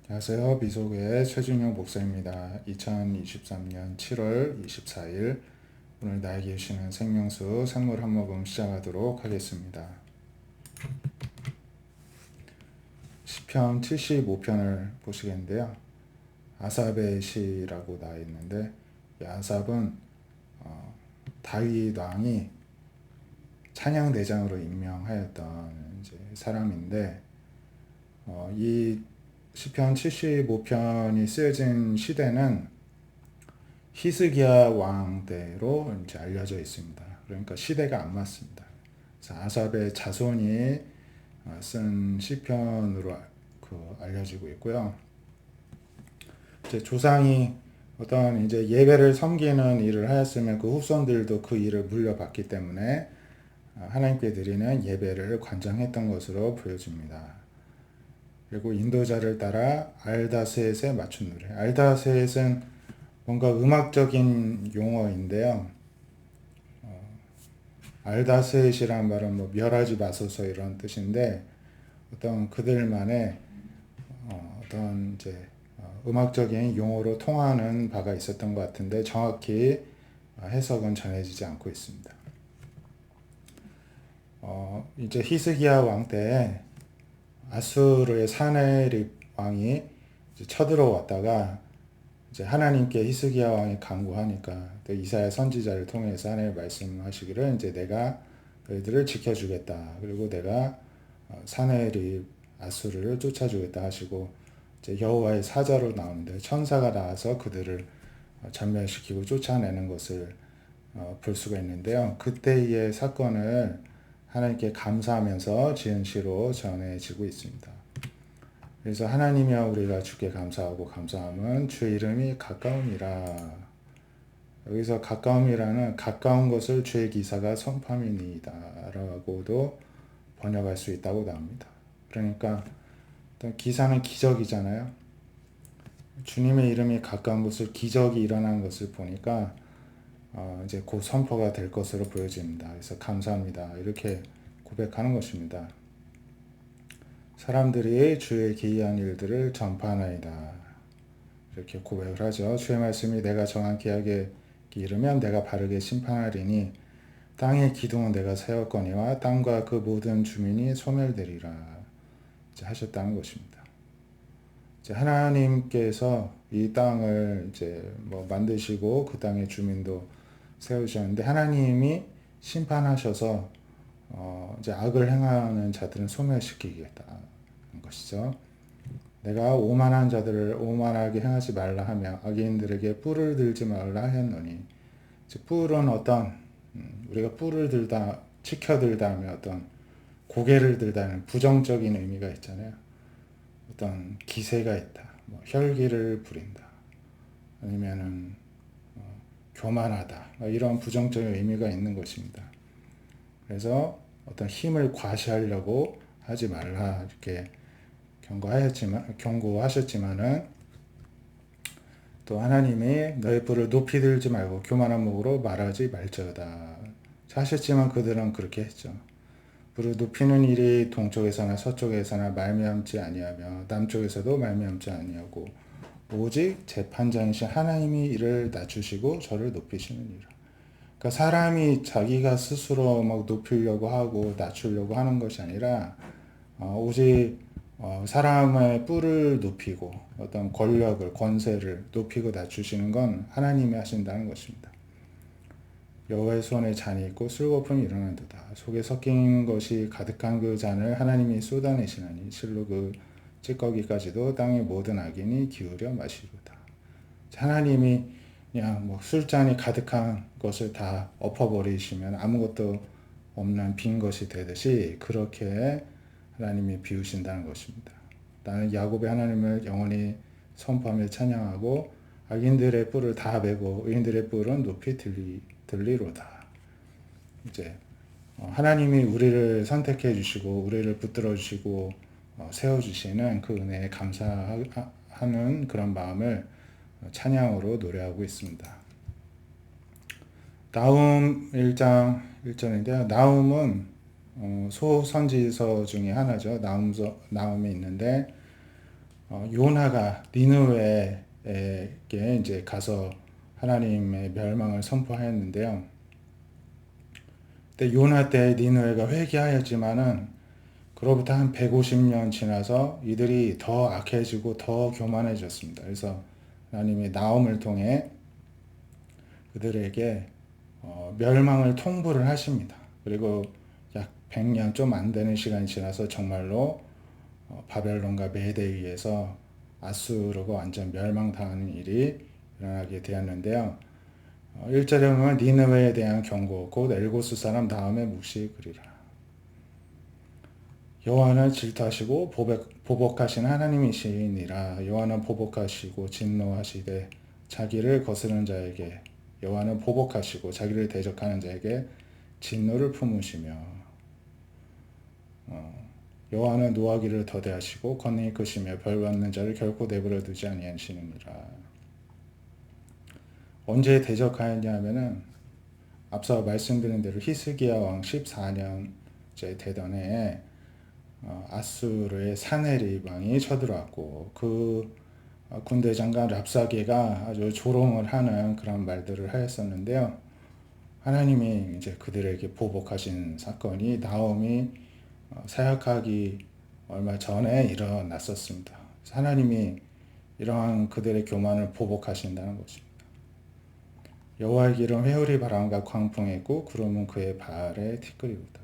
안녕하세요. 미소교회 최준용 목사입니다. 2023년 7월 24일 오늘 나에게 주시는 생명수 생물 한 모금 시작하도록 하겠습니다. 시편 75편을 보시겠는데요. 아삽의 시라고 나와 있는데 이 아삽은 다윗 왕이 찬양 대장으로 임명하였던 이제 사람인데 이 시편 75편이 쓰여진 시대는 히스기야 왕 때로 이제 알려져 있습니다. 그러니까 시대가 안 맞습니다. 그래서 아삽의 자손이 쓴 시편으로 알려지고 있고요. 이제 조상이 어떤 이제 예배를 섬기는 일을 하였으면 그 후손들도 그 일을 물려받기 때문에 하나님께 드리는 예배를 관장했던 것으로 보여집니다. 그리고 인도자를 따라 알다셋에 맞춘 노래. 알다셋은 뭔가 음악적인 용어인데요. 알다셋이란 말은 뭐 멸하지 마소서 이런 뜻인데 어떤 그들만의 어떤 이제 음악적인 용어로 통하는 바가 있었던 것 같은데 정확히 해석은 전해지지 않고 있습니다. 이제 히스기야 왕 때 아수르의 사네립 왕이 쳐들어왔다가 이제 하나님께 히스기야 왕이 간구하니까 또 이사야 선지자를 통해서 하나님 말씀하시기를 이제 내가 너희들을 지켜주겠다. 그리고 내가 사네립 아수르를 쫓아주겠다 하시고 이제 여호와의 사자로 나오는데 천사가 나와서 그들을 전멸시키고 쫓아내는 것을 볼 수가 있는데요. 그때의 사건을 하나님께 감사하면서 지은 시로 전해지고 있습니다. 그래서 하나님이여 우리가 주께 감사하고 감사함은 주의 이름이 가까움이라. 여기서 가까움이라는 가까운 것을 주의 기사가 선함이니이다 라고도 번역할 수 있다고 나옵니다. 그러니까 어떤 기사는 기적이잖아요. 주님의 이름이 가까운 것을 기적이 일어난 것을 보니까 이제 곧 선포가 될 것으로 보여집니다. 그래서 감사합니다. 이렇게 고백하는 것입니다. 사람들이 주의 기이한 일들을 전파하나이다. 이렇게 고백을 하죠. 주의 말씀이 내가 정한 계약에 이르면 내가 바르게 심판하리니 땅의 기둥은 내가 세웠거니와 땅과 그 모든 주민이 소멸되리라. 이제 하셨다는 것입니다. 이제 하나님께서 이 땅을 이제 뭐 만드시고 그 땅의 주민도 세우셨는데 하나님이 심판하셔서 이제 악을 행하는 자들은 소멸시키겠다는 것이죠. 내가 오만한 자들을 오만하게 행하지 말라 하며 악인들에게 뿔을 들지 말라 하였노니 이제 뿔은 어떤 우리가 뿔을 들다 치켜들다 하면 어떤 고개를 들다는 부정적인 의미가 있잖아요. 어떤 기세가 있다, 뭐 혈기를 부린다, 아니면은 교만하다 이런 부정적인 의미가 있는 것입니다. 그래서 어떤 힘을 과시하려고 하지 말라 이렇게 경고하셨지만은 또 하나님이 너의 뿔을 높이 들지 말고 교만한 목으로 말하지 말지어다 하셨지만 그들은 그렇게 했죠. 뿔을 높이는 일이 동쪽에서나 서쪽에서나 말미암지 아니하며 남쪽에서도 말미암지 아니하고 오직 재판장이신 하나님이 이를 낮추시고 저를 높이시느니라. 그러니까 사람이 자기가 스스로 막 높이려고 하고 낮추려고 하는 것이 아니라 오직 사람의 뿔을 높이고 어떤 권력을 권세를 높이고 낮추시는 건 하나님이 하신다는 것입니다. 여호와의 손에 잔이 있고 술거품이 일어난도다. 속에 섞인 것이 가득한 그 잔을 하나님이 쏟아내시나니 실로 그 찌꺼기까지도 땅의 모든 악인이 기울여 마시리로다. 하나님이 그냥 뭐 술잔이 가득한 것을 다 엎어버리시면 아무것도 없는 빈 것이 되듯이 그렇게 하나님이 비우신다는 것입니다. 나는 야곱의 하나님을 영원히 선포하며 찬양하고 악인들의 뿔을 다 베고 의인들의 뿔은 높이 들리로다. 이제 하나님이 우리를 선택해 주시고 우리를 붙들어 주시고 세워 주시는 그 은혜에 감사하는 그런 마음을 찬양으로 노래하고 있습니다. 나훔 1장 1절인데요. 나훔은 소선지서 중에 하나죠. 나훔이 있는데 요나가 니느웨에게 이제 가서 하나님의 멸망을 선포하였는데요. 근데 요나 때 니느웨가 회개하였지만은 그로부터 한 150년 지나서 이들이 더 악해지고 더 교만해졌습니다. 그래서 하나님이 나홈을 통해 그들에게 멸망을 통보를 하십니다. 그리고 약 100년 좀 안 되는 시간이 지나서 정말로 바벨론과 메대에 의해서 아수르가 완전 멸망당하는 일이 일어나게 되었는데요. 1절에 보면 니느웨에 대한 경고 곧 엘고스 사람 다음에 묵시 그리라. 여호와는 질투하시고 보복하신 하나님이시니라. 여호와는 보복하시고 진노하시되 자기를 거스르는 자에게 여호와는 보복하시고 자기를 대적하는 자에게 진노를 품으시며 여호와는 노하기를 더대하시고 권능이 크시며 벌받는 자를 결코 내버려 두지 아니하시느니라. 언제 대적하였냐 하면은 앞서 말씀드린 대로 히스기야 왕 14년째 되던 해에 아수르의 사네립 왕이 쳐들어왔고 그 군대 장관 랍사게가 아주 조롱을 하는 그런 말들을 하였었는데요. 하나님이 이제 그들에게 보복하신 사건이 나홈이 사역하기 얼마 전에 일어났었습니다. 하나님이 이러한 그들의 교만을 보복하신다는 것입니다. 여호와의 길은 회오리 바람과 광풍에 있고 구름은 그의 발에 티끌이로다.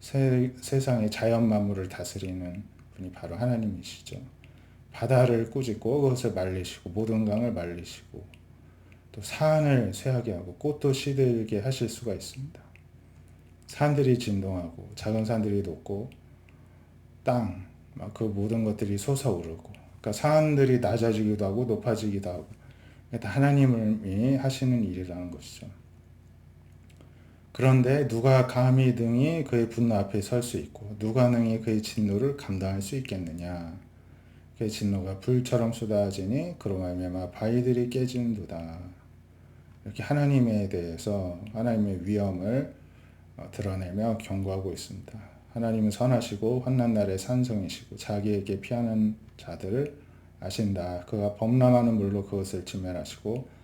세상의 자연 만물을 다스리는 분이 바로 하나님이시죠. 바다를 꾸짖고 그것을 말리시고 모든 강을 말리시고 또 산을 쇠하게 하고 꽃도 시들게 하실 수가 있습니다. 산들이 진동하고 작은 산들이 녹고 땅, 그 모든 것들이 솟아오르고 그러니까 산들이 낮아지기도 하고 높아지기도 하고 하나님이 하시는 일이라는 것이죠. 그런데 누가 감히 능히 그의 분노 앞에 설 수 있고 누가 능히 그의 진노를 감당할 수 있겠느냐. 그의 진노가 불처럼 쏟아지니 그로 말미암아 바위들이 깨지는도다. 이렇게 하나님에 대해서 하나님의 위엄을 드러내며 경고하고 있습니다. 하나님은 선하시고 환난 날에 산성이시고 자기에게 피하는 자들을 아신다. 그가 범람하는 물로 그것을 진멸하시고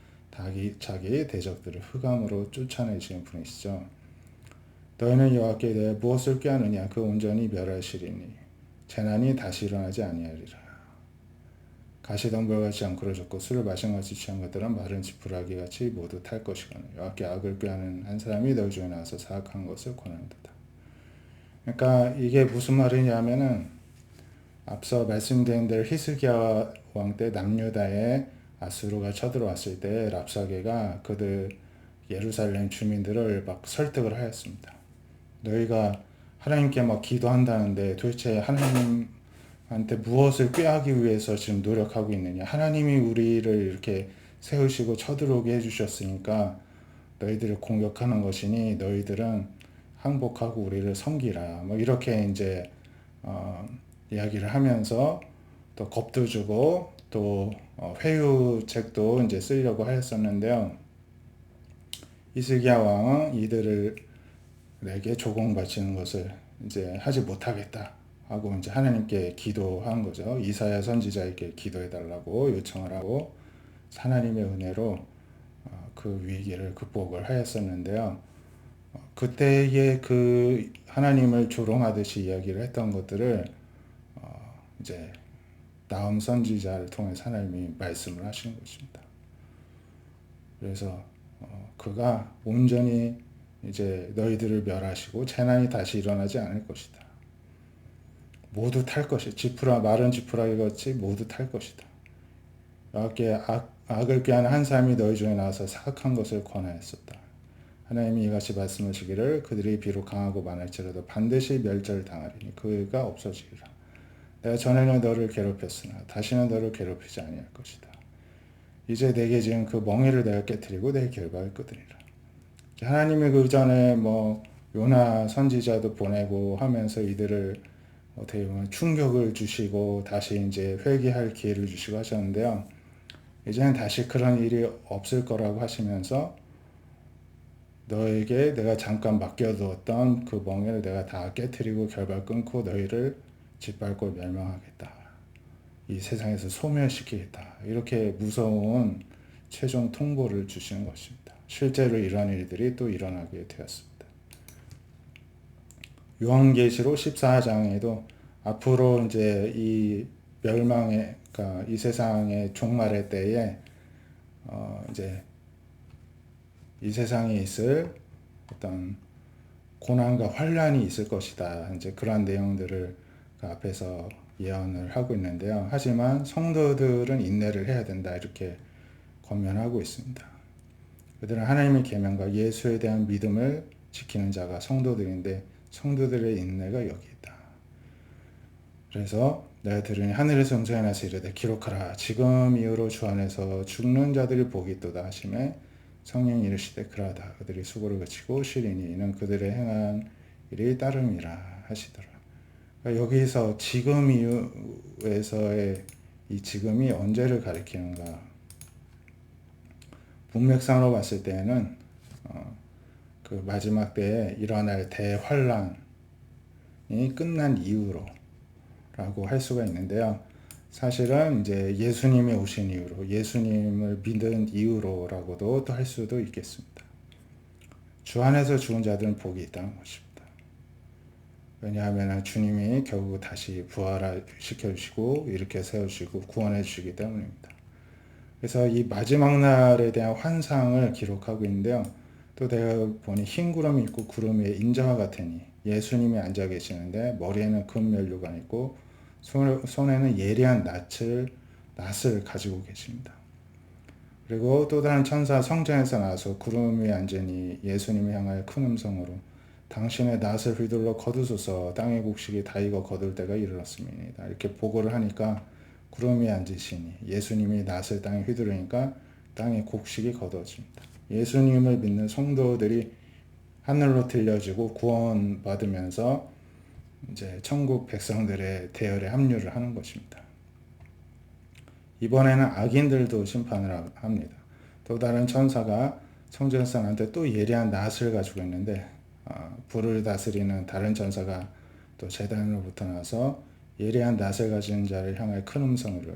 자기의 대적들을 흑암으로 쫓아내시는 분이시죠. 너희는 여호와께 대해 무엇을 꾀하느냐? 그 온전히 멸하시리니 재난이 다시 일어나지 아니하리라. 가시덤불같이 앙그러졌고 술을 마신 같이 취한 것들은 마른 지푸라기같이 모두 탈 것이거늘 여호와께 악을 꾀하는 한 사람이 너희 중에 나와서 사악한 것을 권한다. 그러니까 이게 무슨 말이냐면은 앞서 말씀드린 대로 히스기야 왕 때 남유다에 아수르가 쳐들어왔을 때 랍사게가 그들 예루살렘 주민들을 막 설득을 하였습니다. 너희가 하나님께 막 기도한다는데 도대체 하나님한테 무엇을 꾀하기 위해서 지금 노력하고 있느냐. 하나님이 우리를 이렇게 세우시고 쳐들어오게 해주셨으니까 너희들을 공격하는 것이니 너희들은 항복하고 우리를 섬기라. 뭐 이렇게 이제 이야기를 하면서 또 겁도 주고 또 회유책도 이제 쓰려고 하였었는데요. 히스기야 왕은 이들에게 조공 바치는 것을 이제 하지 못하겠다 하고 이제 하나님께 기도한 거죠. 이사야 선지자에게 기도해 달라고 요청을 하고 하나님의 은혜로 그 위기를 극복을 하였었는데요. 그때의 그 하나님을 조롱하듯이 이야기를 했던 것들을 이제 나홈 선지자를 통해서 하나님이 말씀을 하시는 것입니다. 그래서 그가 온전히 이제 너희들을 멸하시고 재난이 다시 일어나지 않을 것이다. 모두 탈 것이 마른 지푸라기 같이 모두 탈 것이다. 여호와께 악을 꾀하는 한 사람이 너희 중에 나와서 사악한 것을 권하였었다. 하나님이 이같이 말씀하시기를 그들이 비록 강하고 많을지라도 반드시 멸절당하리니 그가 없어지리라. 내가 전에는 너를 괴롭혔으나 다시는 너를 괴롭히지 아니할 것이다. 이제 내게 지은 그 멍에를 내가 깨뜨리고 내 결박을 끊으리라. 하나님이 그 전에 요나 선지자도 보내고 하면서 이들을 어떻게 보면 충격을 주시고 다시 이제 회개할 기회를 주시고 하셨는데요. 이제는 다시 그런 일이 없을 거라고 하시면서 너에게 내가 잠깐 맡겨두었던 그 멍에를 내가 다 깨뜨리고 결박 끊고 너희를 짓밟고 멸망하겠다. 이 세상에서 소멸시키겠다. 이렇게 무서운 최종 통보를 주시는 것입니다. 실제로 이러한 일들이 또 일어나게 되었습니다. 요한계시록 14장에도 앞으로 이제 이 멸망의, 그러니까 이 세상의 종말의 때에 이제 이 세상에 있을 어떤 고난과 환란이 있을 것이다. 이제 그러한 내용들을 그 앞에서 예언을 하고 있는데요. 하지만 성도들은 인내를 해야 된다. 이렇게 권면하고 있습니다. 그들은 하나님의 계명과 예수에 대한 믿음을 지키는 자가 성도들인데 성도들의 인내가 여기 있다. 그래서 내가 들으니 하늘에서 음성이 나서 이르되 기록하라. 지금 이후로 주 안에서 죽는 자들이 복이 있도다 하시매 성령이 이르시되 그러하다. 그들이 수고를 그치고 쉬리니 이는 그들의 행한 일이 따름이라 하시더라. 그러니까 여기서 지금 이후에서의 이 지금이 언제를 가리키는가? 문맥상으로 봤을 때에는 그 마지막 때에 일어날 대환란이 끝난 이후로 라고 할 수가 있는데요. 사실은 이제 예수님이 오신 이후로, 예수님을 믿은 이후로라고도 또 할 수도 있겠습니다. 주 안에서 죽은 자들은 복이 있다는 것입니다. 왜냐하면 주님이 결국 다시 부활시켜 주시고 일으켜 세우시고 구원해 주시기 때문입니다. 그래서 이 마지막 날에 대한 환상을 기록하고 있는데요. 또 내가 보니 흰 구름이 있고 구름 위에 인자와 같으니 예수님이 앉아 계시는데 머리에는 금 면류관이 있고 손에는 예리한 낫을 가지고 계십니다. 그리고 또 다른 천사 성전에서 나와서 구름 위에 앉으니 예수님을 향하여 큰 음성으로 당신의 낫을 휘둘러 거두소서 땅의 곡식이 다 익어 거둘 때가 이르렀습니다. 이렇게 보고를 하니까 구름 위에 앉으시니 예수님이 낫을 땅에 휘두르니까 땅의 곡식이 거두어집니다. 예수님을 믿는 성도들이 하늘로 들려지고 구원받으면서 이제 천국 백성들의 대열에 합류를 하는 것입니다. 이번에는 악인들도 심판을 합니다. 또 다른 천사가 성전사한테 또 예리한 낫을 가지고 있는데 불을 다스리는 다른 천사가 또 제단으로부터 나서 예리한 낫을 가진 자를 향하여 큰 음성으로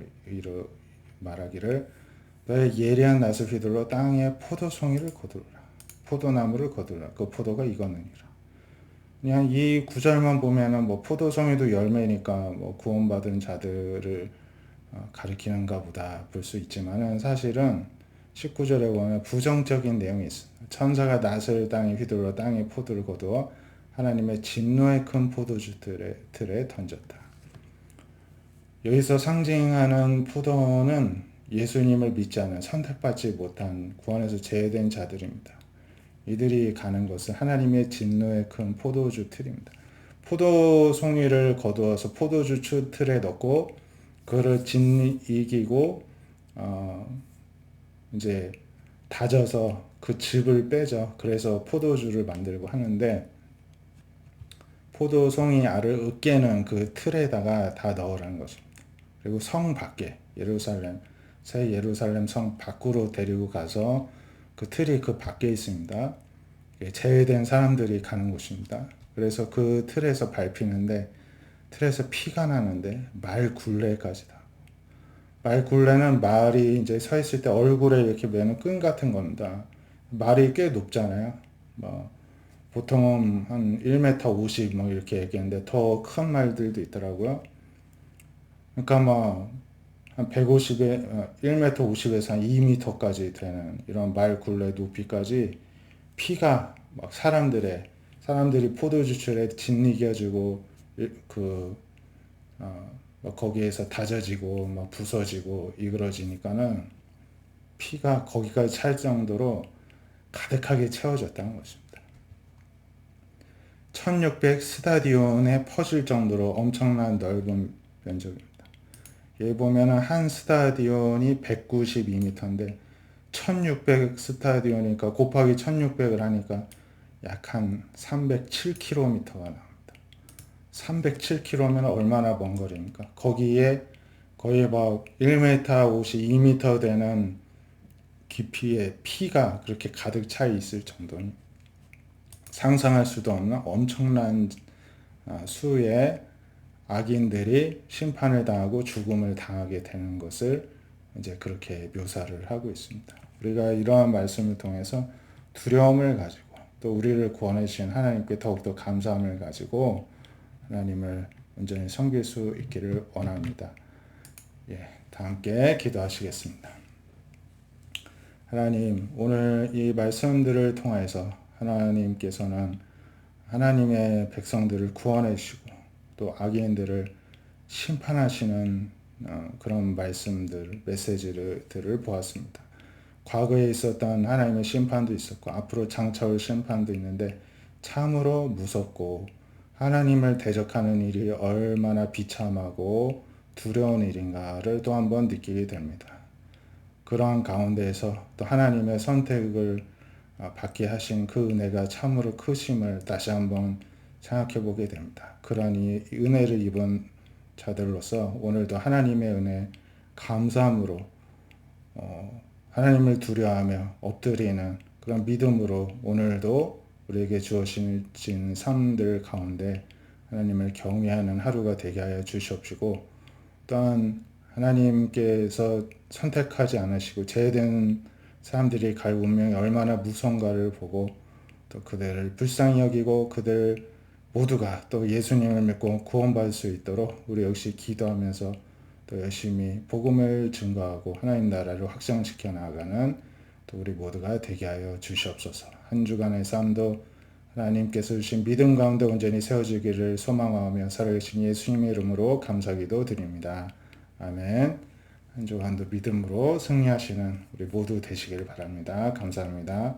말하기를 너의 예리한 낫을 휘둘러 땅에 포도송이를 거두라. 포도나무를 거두라. 그 포도가 익었느니라. 그냥 이 구절만 보면은 뭐 포도송이도 열매니까 뭐 구원받은 자들을 가리키는가 보다 볼 수 있지만은 사실은 19절에 보면 부정적인 내용이 있습니다. 천사가 낫을 땅에 휘둘러 땅에 포도를 거두어 하나님의 진노의 큰 포도주 틀에 던졌다. 여기서 상징하는 포도는 예수님을 믿지 않은 선택받지 못한 구원에서 제외된 자들입니다. 이들이 가는 것은 하나님의 진노의 큰 포도주 틀입니다. 포도송이를 거두어서 포도주 틀에 넣고 그거를 이기고 이제 다져서 그 즙을 빼죠. 그래서 포도주를 만들고 하는데 포도송이 알을 으깨는 그 틀에다가 다 넣으라는 것입니다. 그리고 성 밖에 새 예루살렘 성 밖으로 데리고 가서 그 틀이 그 밖에 있습니다. 제외된 사람들이 가는 곳입니다. 그래서 그 틀에서 밟히는데 틀에서 피가 나는데 말 굴레까지다. 말 굴레는 말이 이제 서 있을 때 얼굴에 이렇게 매는 끈 같은 겁니다. 말이 꽤 높잖아요. 뭐 보통은 한 1m 50 뭐 이렇게 얘기했는데 더 큰 말들도 있더라고요. 그러니까 한 150에 1m 50에서 한 2m까지 되는 이런 말 굴레 높이까지 피가 막 사람들이 포도주철에 짓이겨지고 거기에서 다져지고 막 부서지고 이그러지니까는 피가 거기까지 찰 정도로 가득하게 채워졌다는 것입니다. 1600 스타디온에 퍼질 정도로 엄청난 넓은 면적입니다. 여기 보면은 한 스타디온이 192m인데 1600 스타디온이니까 곱하기 1600을 하니까 약 한 307km가 나옵니다. 307km면 얼마나 먼 거리입니까? 거기에 거의 막 1m 50, 2m 되는 깊이의 피가 그렇게 가득 차 있을 정도는 상상할 수도 없는 엄청난 수의 악인들이 심판을 당하고 죽음을 당하게 되는 것을 이제 그렇게 묘사를 하고 있습니다. 우리가 이러한 말씀을 통해서 두려움을 가지고 또 우리를 구원해 주신 하나님께 더욱더 감사함을 가지고 하나님을 온전히 섬길 수 있기를 원합니다. 예, 다 함께 기도하시겠습니다. 하나님, 오늘 이 말씀들을 통해서 하나님께서는 하나님의 백성들을 구원해 주시고 또 악인들을 심판하시는 그런 말씀들, 메시지들을 보았습니다. 과거에 있었던 하나님의 심판도 있었고 앞으로 장차올 심판도 있는데 참으로 무섭고 하나님을 대적하는 일이 얼마나 비참하고 두려운 일인가를 또 한번 느끼게 됩니다. 그러한 가운데에서 또 하나님의 선택을 받게 하신 그 은혜가 참으로 크심을 다시 한번 생각해 보게 됩니다. 그러한 이 은혜를 입은 자들로서 오늘도 하나님의 은혜 감사함으로 하나님을 두려워하며 엎드리는 그런 믿음으로 오늘도 우리에게 주어진 삶들 가운데 하나님을 경외하는 하루가 되게 하여 주시옵시고 또한 하나님께서 선택하지 않으시고 제외된 사람들이 갈 운명이 얼마나 무서운가를 보고 또 그들을 불쌍히 여기고 그들 모두가 또 예수님을 믿고 구원받을 수 있도록 우리 역시 기도하면서 또 열심히 복음을 증거하고 하나님 나라를 확장시켜 나가는 또 우리 모두가 되게 하여 주시옵소서. 한 주간의 삶도 하나님께서 주신 믿음 가운데 온전히 세워지기를 소망하며 살아계신 예수님의 이름으로 감사기도 드립니다. 아멘. 한 주간도 믿음으로 승리하시는 우리 모두 되시길 바랍니다. 감사합니다.